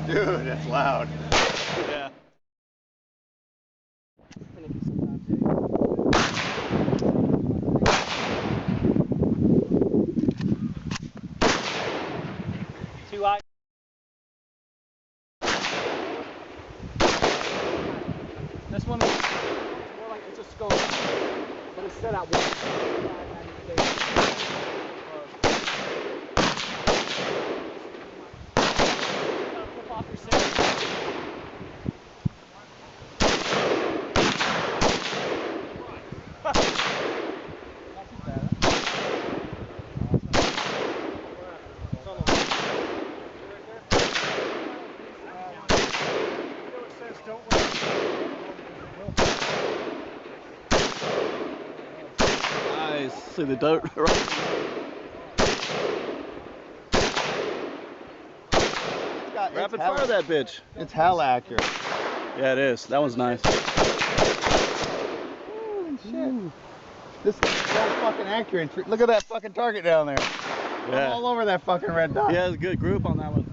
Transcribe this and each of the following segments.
Dude, that's loud. Yeah. Too high. This one is more like it's a scope, but it's set at one. Flip off your six. Not too bad. Nice. See the dirt right. Rapid fire that bitch. It's hell accurate. Yeah, it is. That one's nice. Holy shit. This is so fucking accurate. Look at that fucking target down there. Yeah. I'm all over that fucking red dot. He has a good group on that one.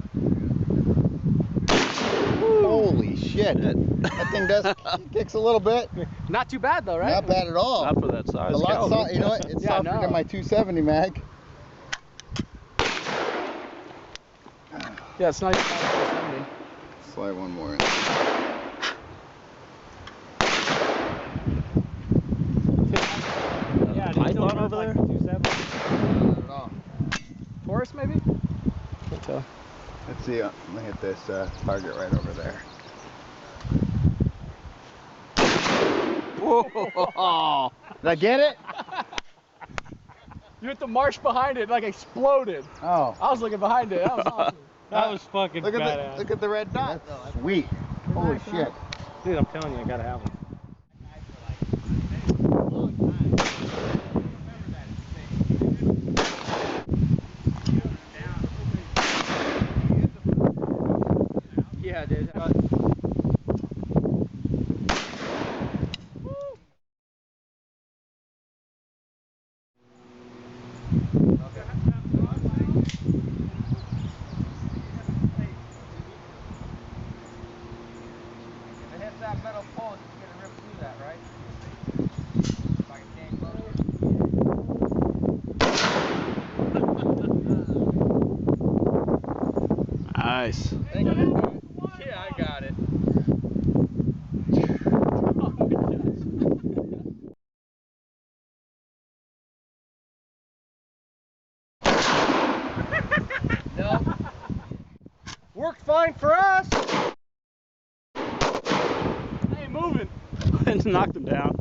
Holy shit. That thing does kicks a little bit. Not too bad though, right? Not bad at all. Not for that size. A lot caliber. soft, you know what? It's Yeah, softer no. than my 270 mag. Yeah, it's not even 270. Slide one more in. Yeah, Python over there? 270. Not at all. Taurus maybe? Can't tell. Let's see. I'm gonna hit this target right over there. Whoa. Did I get it? You hit the marsh behind it, like exploded. Oh. I was looking behind it. That was awesome. That was fucking Look at badass. look at the red dot. That's sweet. Holy shit. Dude, I'm telling you, I gotta have them. Yeah, dude. If it hits that metal post, it's gonna rip through that, right? If I can stand closer. Nice. Yeah, I got it. No. Worked fine for us. I ain't moving. Knocked him down.